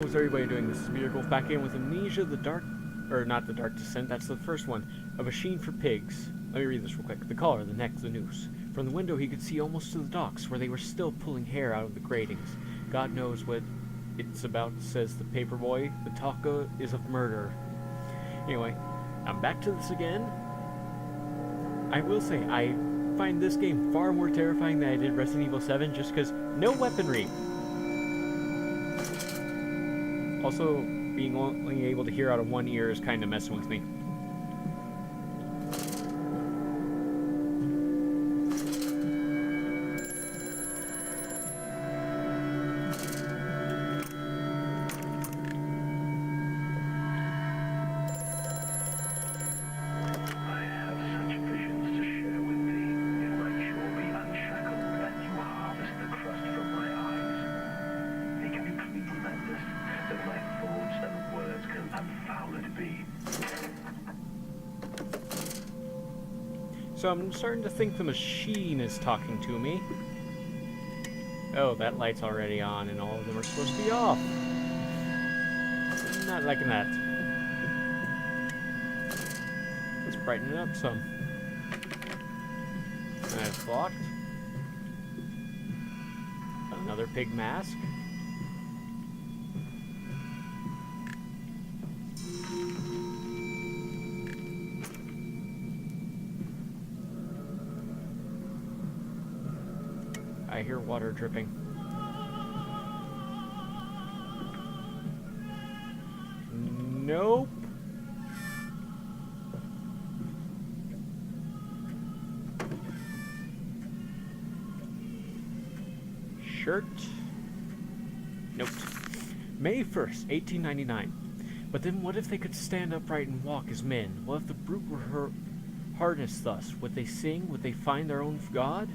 How's everybody doing? This is Miracle back in with Amnesia, the Dark, or not the Dark Descent, that's the first one. A machine for pigs. Let me read this real quick. The collar, the neck, the noose. From the window he could see almost to the docks, where they were still pulling hair out of the gratings. God knows what it's about, says the paperboy. The talk is of murder. Anyway, I'm back to this again. I will say, I find this game far more terrifying than I did Resident Evil 7, just because no weaponry. Also, being only able to hear out of one ear is kind of messing with me. So I'm starting to think the machine is talking to me. Oh, that light's already on and all of them are supposed to be off. Not liking that. Let's brighten it up some. That's blocked. Another pig mask. I hear water dripping. Nope. Shirt. Nope. May 1st, 1899. But then what if they could stand upright and walk as men? What if the brute were harnessed thus? Would they sing? Would they find their own God?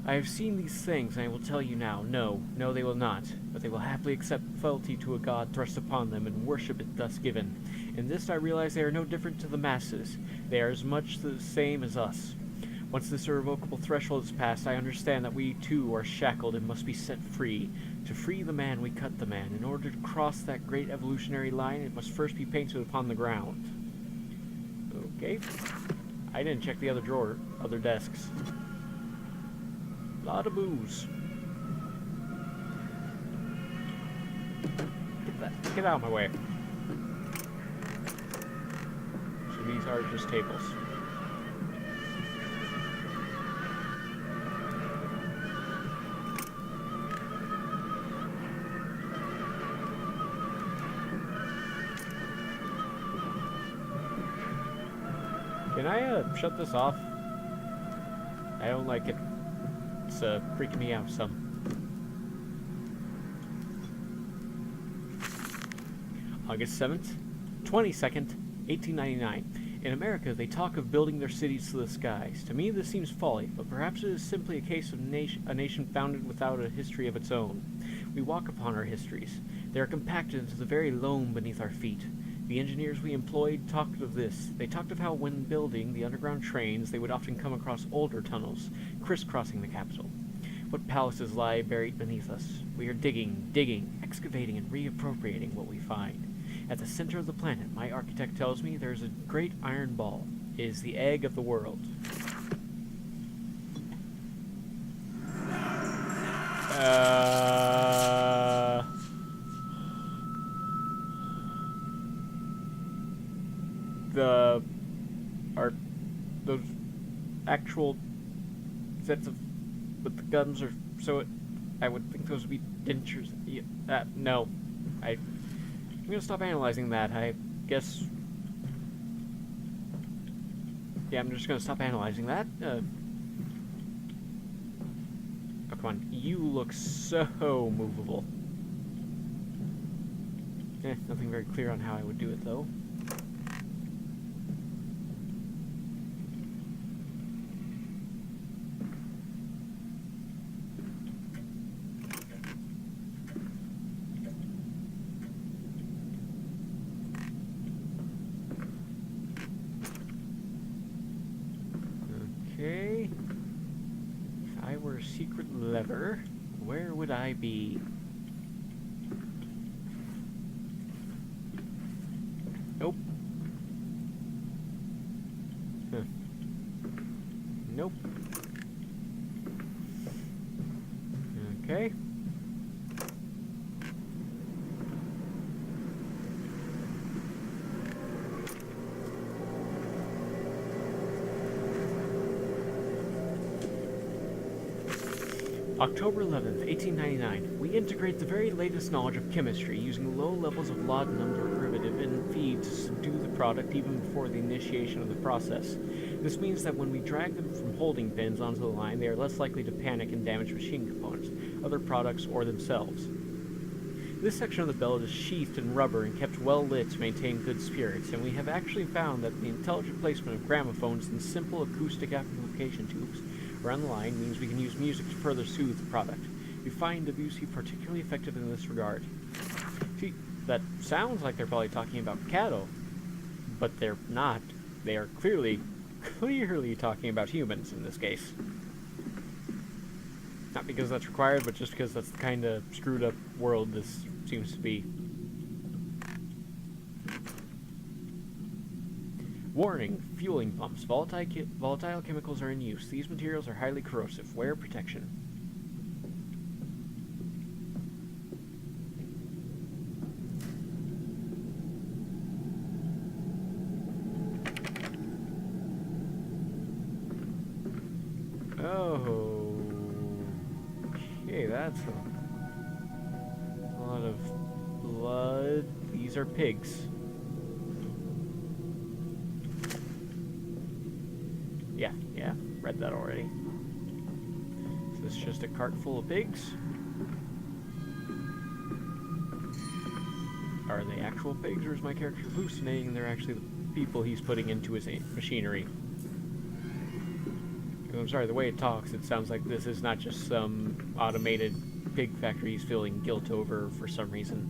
I have seen these things, and I will tell you now, no, they will not, but they will happily accept fealty to a god thrust upon them and worship it thus given. In this I realize they are no different to the masses. They are as much the same as us. Once this irrevocable threshold is passed, I understand that we too are shackled and must be set free. To free the man, we cut the man. In order to cross that great evolutionary line, it must first be painted upon the ground. Okay. I didn't check the other drawer, other desks. Lot of booze. Get out of my way. So these are just tables. Can I shut this off? I don't like it. It's freaking me out some. August 7th, 22nd, 1899. In America, they talk of building their cities to the skies. To me, this seems folly, but perhaps it is simply a case of a nation founded without a history of its own. We walk upon our histories. They are compacted into the very loam beneath our feet. The engineers we employed talked of this. They talked of how when building the underground trains, they would often come across older tunnels, crisscrossing the capital. What palaces lie buried beneath us? We are digging, excavating, and reappropriating what we find. At the center of the planet, my architect tells me there is a great iron ball. It is the egg of the world. Are those actual sets of with the guns, or so I would think those would be dentures. Yeah, no. I'm gonna stop analyzing that. I guess. Yeah, I'm just gonna stop analyzing that. Oh, come on. You look so movable. Nothing very clear on how I would do it, though. Okay. If I were a secret lever, where would I be? Nope. Huh. Nope. Okay. October 11th, 1899. We integrate the very latest knowledge of chemistry using low levels of laudanum derivative in feed to subdue the product even before the initiation of the process. This means that when we drag them from holding pens onto the line, they are less likely to panic and damage machine components, other products, or themselves. This section of the belt is sheathed in rubber and kept well lit to maintain good spirits, and we have actually found that the intelligent placement of gramophones in simple acoustic amplification tubes around the line means we can use music to further soothe the product. We find Debussy particularly effective in this regard. See, that sounds like they're probably talking about cattle, but they're not. They are clearly talking about humans in this case. Not because that's required, but just because that's the kind of screwed up world this seems to be. Warning, fueling pumps. Volatile chemicals are in use. These materials are highly corrosive. Wear protection. Oh. Okay, that's a lot of blood. These are pigs. Yeah, read that already. Is this just a cart full of pigs? Are they actual pigs, or is my character hallucinating and they're actually the people he's putting into his machinery? I'm sorry, the way it talks, it sounds like this is not just some automated pig factory he's feeling guilt over for some reason.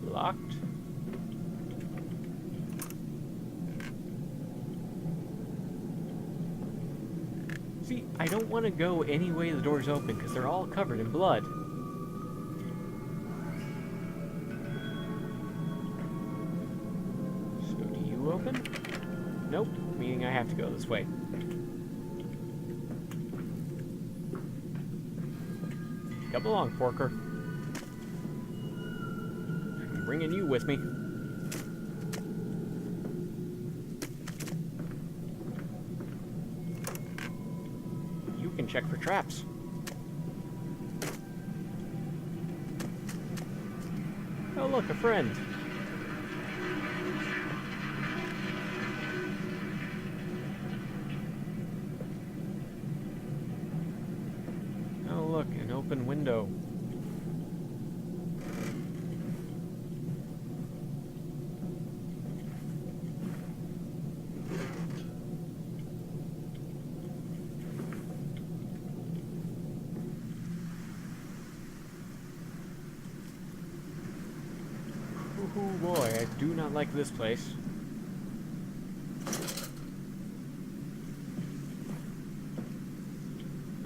Locked? See, I don't want to go any way the door's open because they're all covered in blood. So do you open? Nope, meaning I have to go this way. Come along, porker. I'm bringing you with me. Can check for traps. Oh look, a friend. Oh look, an open window. Oh boy, I do not like this place.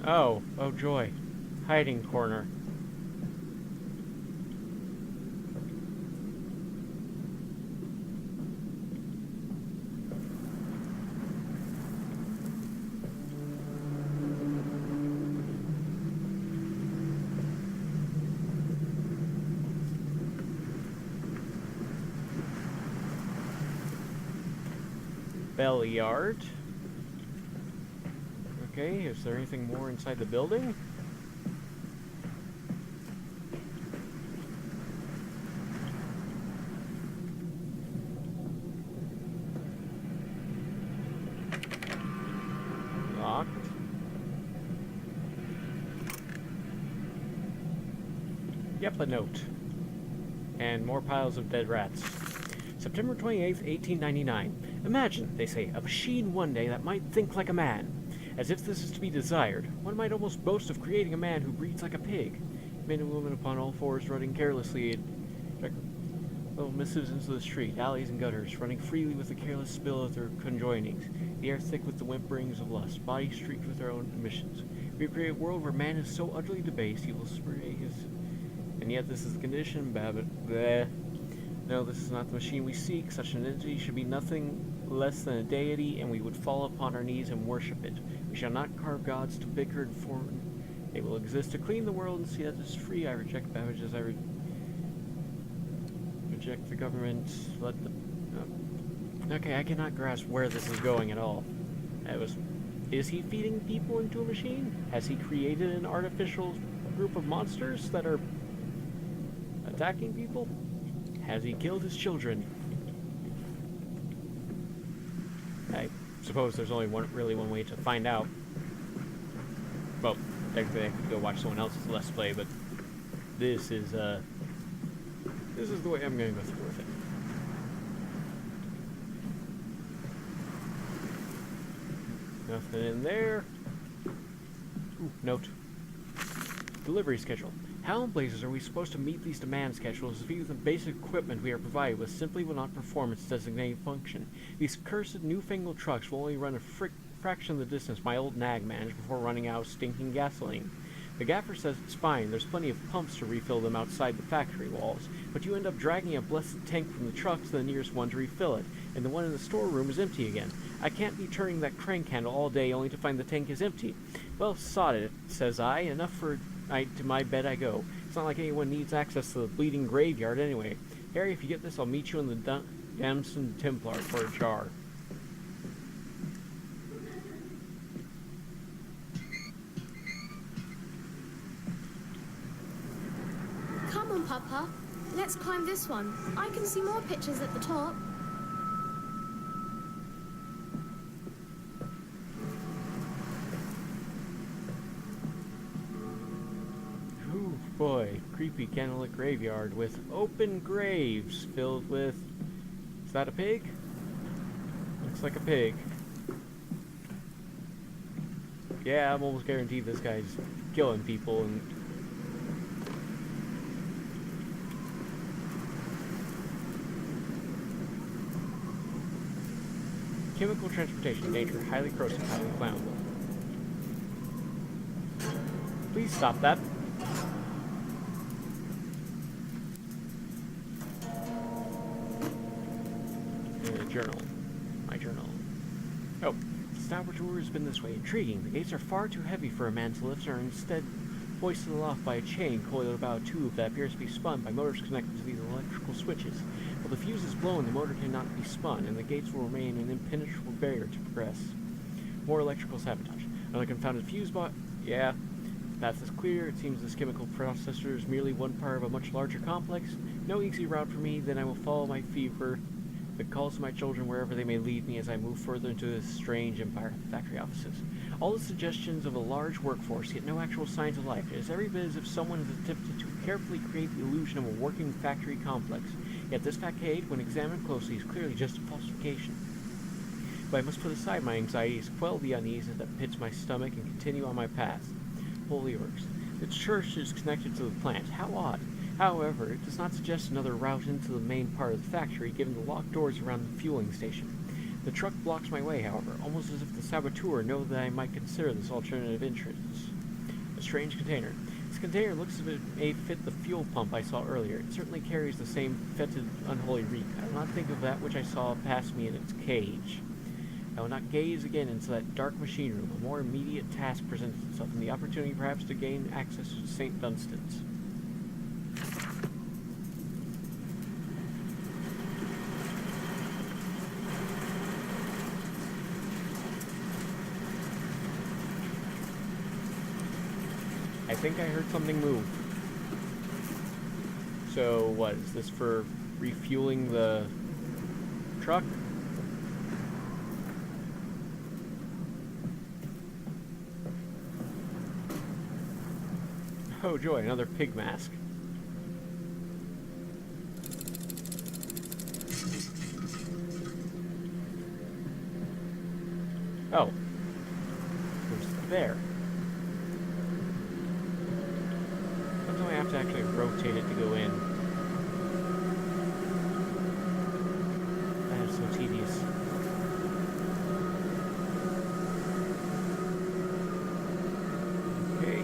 Oh joy. Hiding corner. Bell yard. Okay, is there anything more inside the building? Locked. Yep, a note. And more piles of dead rats. September 28th, 1899. Imagine, they say, a machine one day that might think like a man. As if this is to be desired, one might almost boast of creating a man who breathes like a pig. Men and women upon all fours running carelessly little missives into the street, alleys and gutters, running freely with the careless spill of their conjoinings, the air thick with the whimperings of lust, bodies streaked with their own emissions. We create a world where man is so utterly debased he will spray his and yet this is the condition. Bleh. No, this is not the machine we seek. Such an entity should be nothing less than a deity, and we would fall upon our knees and worship it. We shall not carve gods to bicker and form. They will exist to clean the world and see that it's free. I reject beverages. I reject the government. Let the... Okay, I cannot grasp where this is going at all. Is he feeding people into a machine? Has he created an artificial group of monsters that are attacking people? Has he killed his children? I suppose there's only one way to find out. Well, technically I could go watch someone else's Let's Play, but this is the way I'm going to go through with it. Nothing in there. Ooh, note. Delivery schedule. How in blazes are we supposed to meet these demand schedules if even the basic equipment we are provided with simply will not perform its designated function? These cursed newfangled trucks will only run a fraction of the distance my old nag managed before running out of stinking gasoline. The gaffer says it's fine, there's plenty of pumps to refill them outside the factory walls, but you end up dragging a blessed tank from the truck to the nearest one to refill it, and the one in the storeroom is empty again. I can't be turning that crank handle all day only to find the tank is empty. Well, sod it, says I, enough for night, to my bed I go. It's not like anyone needs access to the bleeding graveyard anyway. Harry, if you get this, I'll meet you in the Damson Templar for a jar. Come on, Papa. Let's climb this one. I can see more pictures at the top. Ooh, boy. Creepy candlelit graveyard with open graves filled with... Is that a pig? Looks like a pig. Yeah, I'm almost guaranteed this guy's killing people and... Chemical transportation danger, highly corrosive, highly flammable. Please stop that. Journal. My journal. Oh, the saboteur has been this way. Intriguing. The gates are far too heavy for a man to lift and are instead hoisted aloft by a chain coiled about a tube that appears to be spun by motors connected to these electrical switches. While the fuse is blown, the motor cannot be spun, and the gates will remain an impenetrable barrier to progress. More electrical sabotage. Another confounded fuse box. Yeah. The path is clear. It seems this chemical processor is merely one part of a much larger complex. No easy route for me, then I will follow my fever that calls to my children wherever they may lead me as I move further into this strange empire of factory offices. All the suggestions of a large workforce, yet no actual signs of life. It is every bit as if someone has attempted to carefully create the illusion of a working factory complex. Yet this facade, when examined closely, is clearly just a falsification. But I must put aside my anxieties, quell the unease that pits my stomach, and continue on my path. Holy Works. The church is connected to the plant. How odd. However, it does not suggest another route into the main part of the factory, given the locked doors around the fueling station. The truck blocks my way, however, almost as if the saboteur know that I might consider this alternative entrance. A strange container. This container looks as if it may fit the fuel pump I saw earlier. It certainly carries the same fetid, unholy reek. I will not think of that which I saw pass me in its cage. I will not gaze again into that dark machine room. A more immediate task presents itself, and the opportunity perhaps to gain access to St. Dunstan's. I think I heard something move. So, what, is this for refueling the truck? Oh joy, another pig mask. Oh. Who's there? Sometimes I have to actually rotate it to go in. That is so tedious. Okay.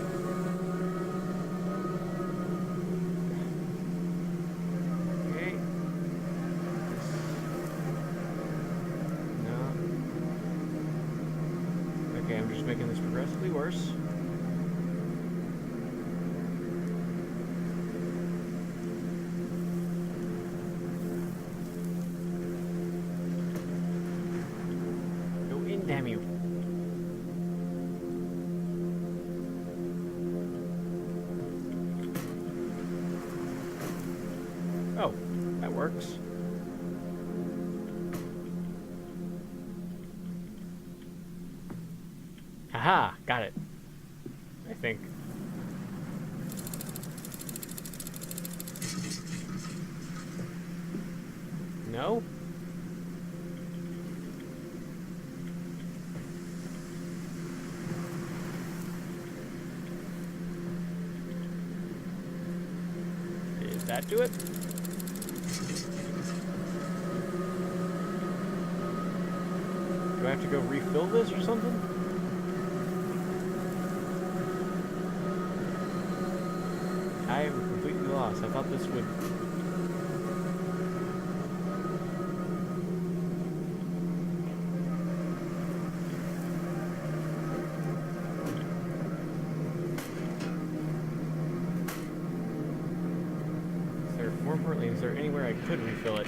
Oh, that works. Aha, got it. I think. No? Did that do it? Do I have to go refill this or something? I am completely lost. I thought this would... More importantly, is there anywhere I could refill it?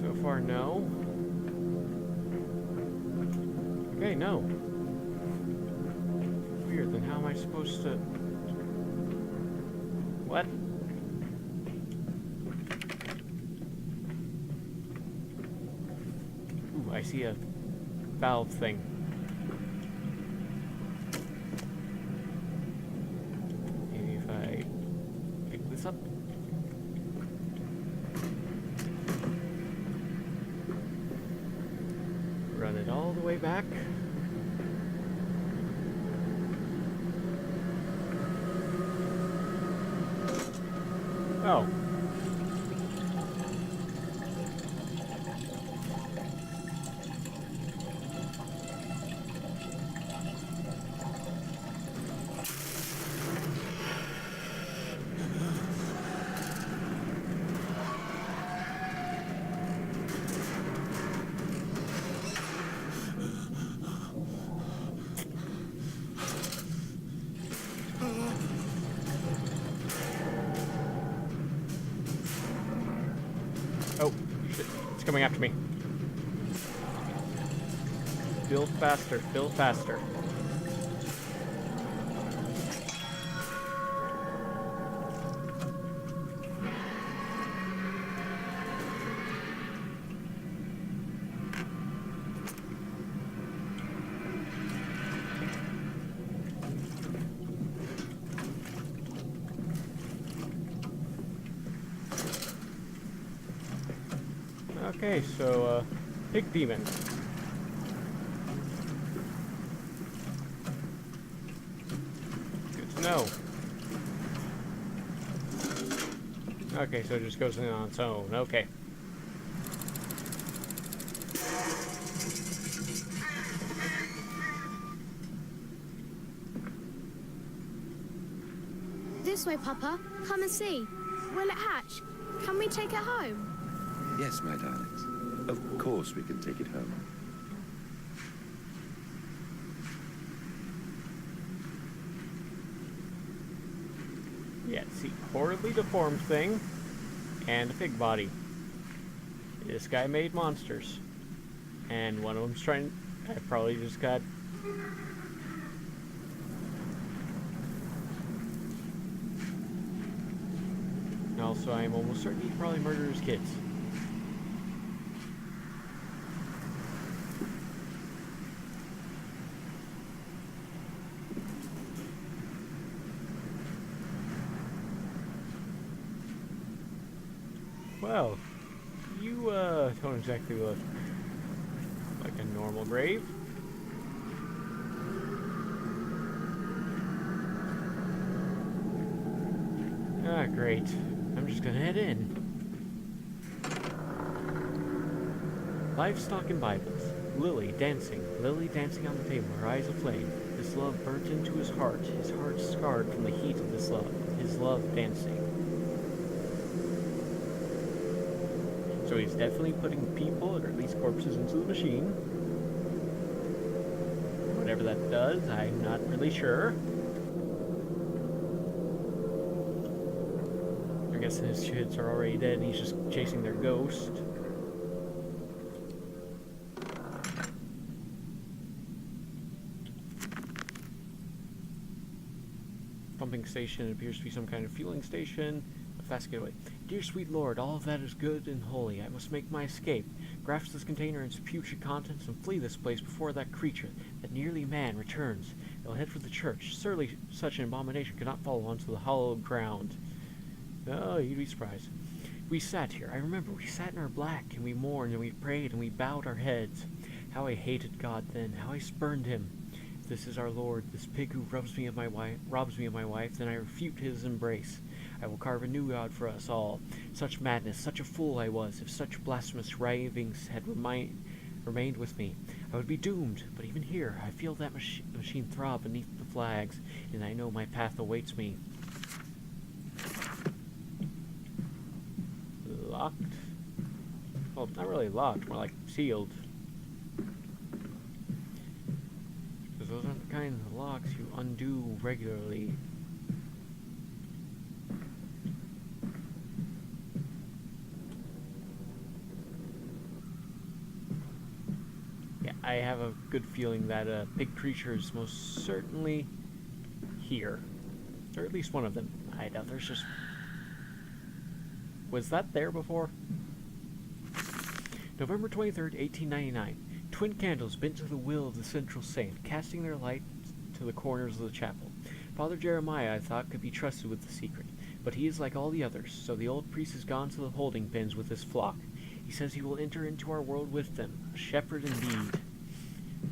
So far, no. Okay, no. Weird, then how am I supposed to... What? I see a valve thing. Maybe if I pick this up. Run it all the way back. Oh. Oh, shit. It's coming after me. Build faster, build faster. Okay, so, pig demon. Good to know. Okay, so it just goes in on its own. Okay. This way, Papa. Come and see. Will it hatch? Can we take it home? Yes, my darlings. Of course we can take it home. Yeah, see, horribly deformed thing, and a pig body. This guy made monsters. And one of them's trying... I probably just got... And also, I'm almost certain he probably murdered his kids. Well, you, don't exactly look like a normal grave. Ah, great. I'm just gonna head in. Livestock and Bibles. Lily dancing on the table, her eyes aflame. This love burnt into his heart scarred from the heat of this love. His love dancing. So he's definitely putting people, or at least corpses, into the machine. Whatever that does, I'm not really sure. I guess his kids are already dead and he's just chasing their ghost. pumping station. It appears to be some kind of fueling station. A fast getaway. Dear sweet Lord, all of that is good and holy. I must make my escape. Grasp this container and its putrid contents and flee this place before that creature, that nearly man, returns. I will head for the church. Surely such an abomination could not fall onto the hallowed ground. Oh, you'd be surprised. We sat here. I remember we sat in our black, and we mourned, and we prayed, and we bowed our heads. How I hated God then, how I spurned him. If this is our Lord, this pig who robs me of my wife, then I refute his embrace. I will carve a new God for us all. Such madness, such a fool I was, if such blasphemous ravings had remained with me. I would be doomed, but even here, I feel that machine throb beneath the flags, and I know my path awaits me. Locked? Well, not really locked, more like sealed. Because those aren't the kinds of locks you undo regularly. Yeah, I have a good feeling that a big creature is most certainly here. Or at least one of them. I doubt there's just... Was that there before? November 23rd, 1899. Twin candles bent to the will of the central saint, casting their light to the corners of the chapel. Father Jeremiah, I thought, could be trusted with the secret, but he is like all the others, so the old priest has gone to the holding pens with his flock. He says he will enter into our world with them, a shepherd indeed.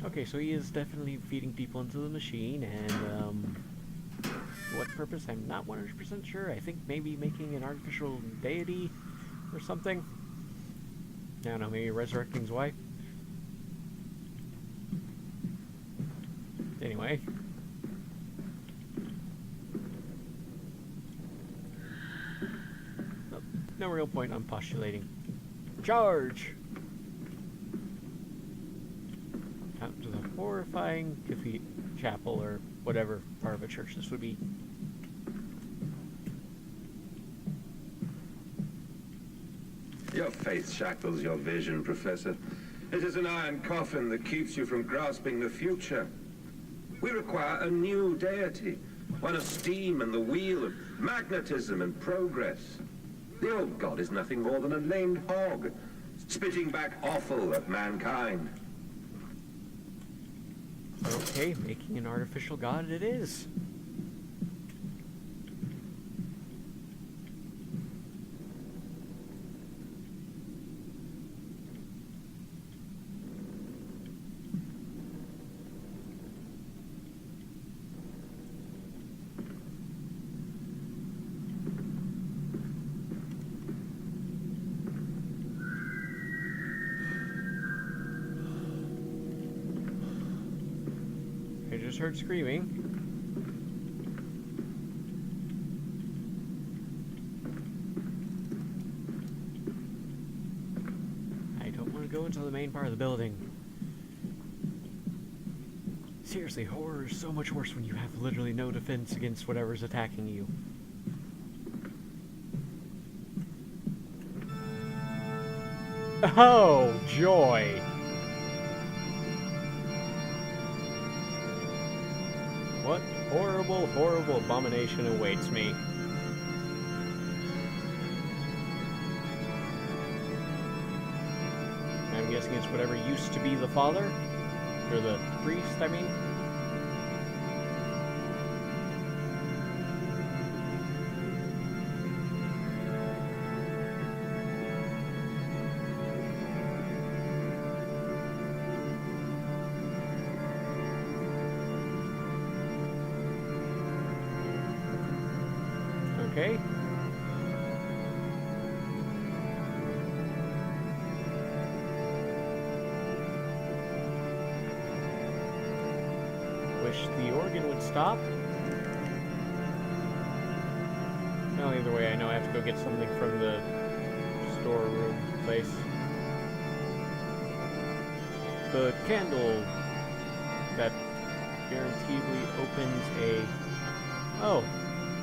Okay, so he is definitely feeding people into the machine, and, what purpose? I'm not 100% sure. I think maybe making an artificial deity or something. I don't know, maybe resurrecting his wife. Anyway. No real point on postulating. Charge! Out to the horrifying chapel or whatever part of a church this would be. Your faith shackles your vision, Professor. It is an iron coffin that keeps you from grasping the future. We require a new deity, one of steam and the wheel, of magnetism and progress. The old god is nothing more than a lamed hog, spitting back offal at mankind. Okay, making an artificial god it is. I just heard screaming. I don't want to go into the main part of the building. Seriously, horror is so much worse when you have literally no defense against whatever's attacking you. Oh, joy! What horrible, horrible abomination awaits me. I'm guessing it's whatever used to be the father? Or the priest, I mean? Okay. Wish the organ would stop. Well, either way, I know I have to go get something from the storeroom place. The candle that guaranteedly opens a... Oh,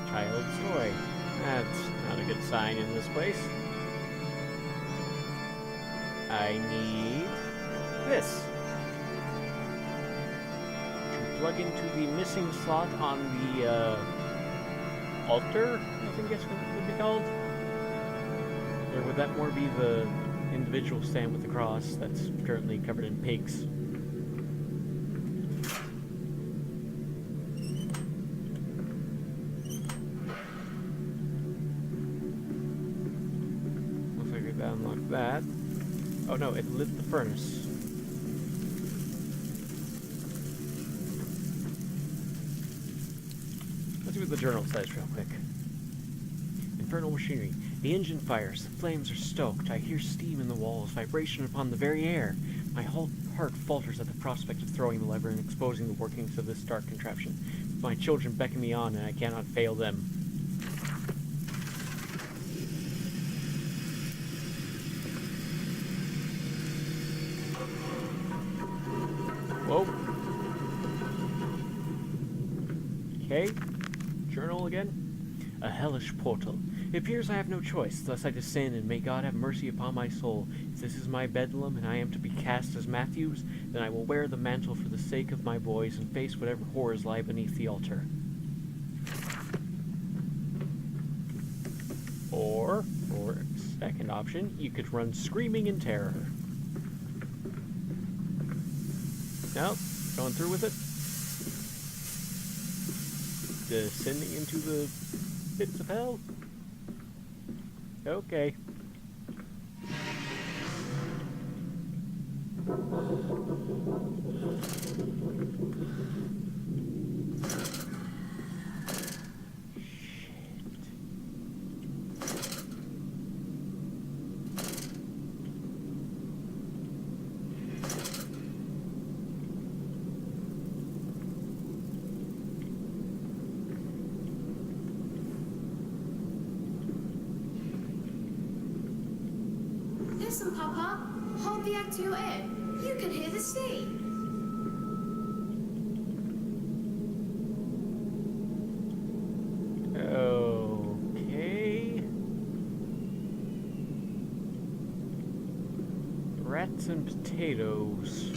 child's toy. That's not a good sign in this place. I need this. To plug into the missing slot on the altar, I think it would be called? Or would that more be the individual stand with the cross that's currently covered in pigs? Looks like we unlocked that. Oh no, it lit the furnace. Let's see what the journal says real quick. Infernal machinery. The engine fires. The flames are stoked. I hear steam in the walls, vibration upon the very air. My whole heart falters at the prospect of throwing the lever and exposing the workings of this dark contraption. My children beckon me on, and I cannot fail them. Whoa. Okay. Journal again. A hellish portal. It appears I have no choice, thus I descend, and may God have mercy upon my soul. If this is my bedlam, and I am to be cast as Matthews, then I will wear the mantle for the sake of my boys, and face whatever horrors lie beneath the altar. Or second option, you could run screaming in terror. Nope, going through with it. Descending into the pits of hell? Okay. Listen, Papa. Hold the egg to your ear. You can hear the sea. Okay. Rats and potatoes.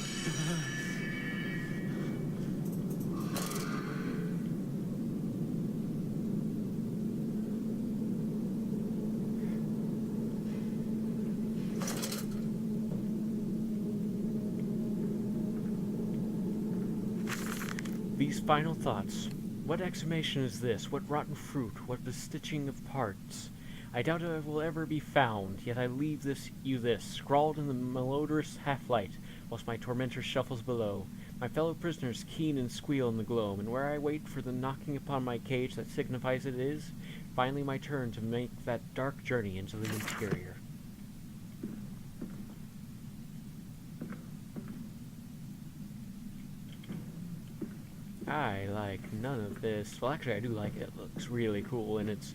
These final thoughts. What exclamation is this? What rotten fruit? What bestitching of parts? I doubt I will ever be found, yet I leave you this, scrawled in the malodorous half-light, whilst my tormentor shuffles below. My fellow prisoners keen and squeal in the gloam, and where I wait for the knocking upon my cage that signifies it is, finally my turn to make that dark journey into the interior. I like none of this. Well, actually, I do like it. It looks really cool, and it's...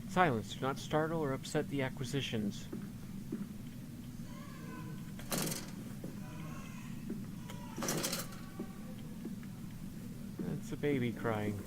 Silence. Do not startle or upset the acquisitions. That's a baby crying.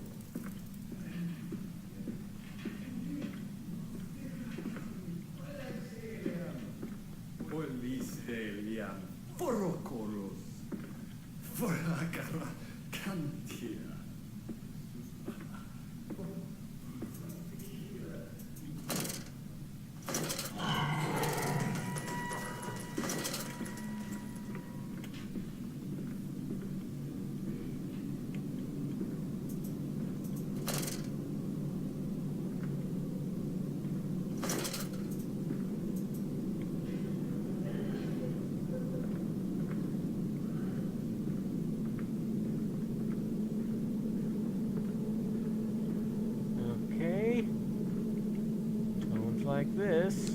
Like this,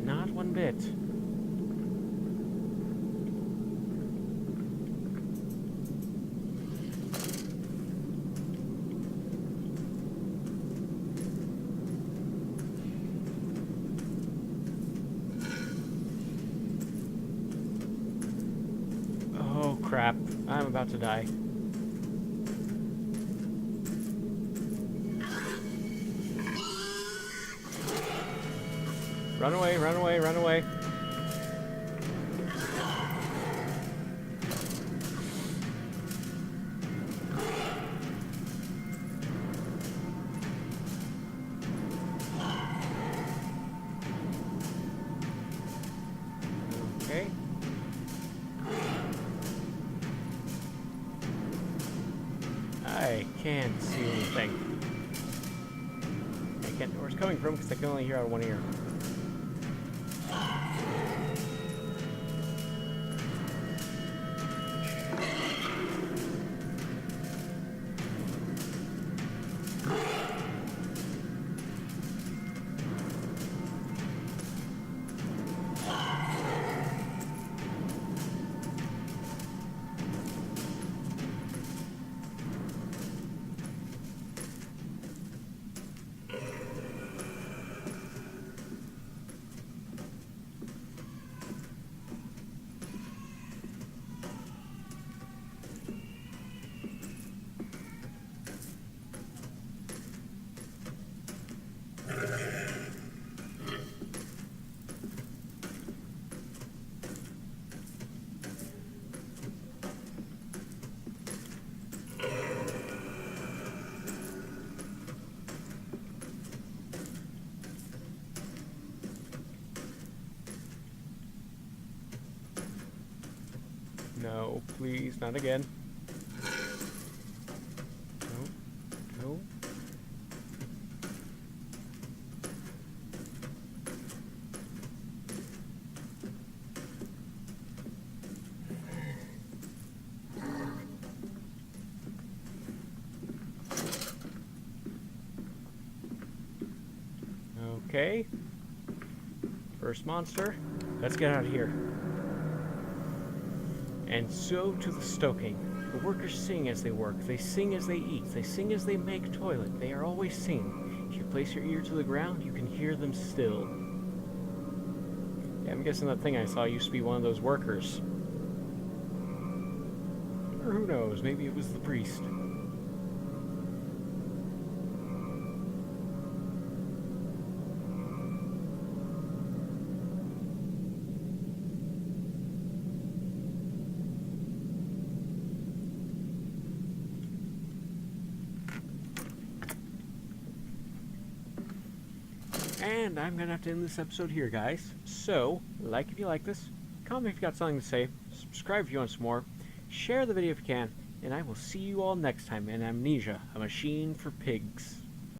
not one bit. Oh crap, I'm about to die. Run away, run away, run away. I can't see anything. I can't know where it's coming from because I can only hear out of one ear. No, please, not again. No, no. Okay. First monster. Let's get out of here. And so to the stoking. The workers sing as they work. They sing as they eat. They sing as they make toilet. They are always singing. If you place your ear to the ground, you can hear them still. Yeah, I'm guessing that thing I saw used to be one of those workers. Or who knows, maybe it was the priest. And I'm gonna have to end this episode here, guys. So, like if you like this, comment if you got something to say, subscribe if you want some more, share the video if you can, and I will see you all next time in Amnesia, a machine for pigs.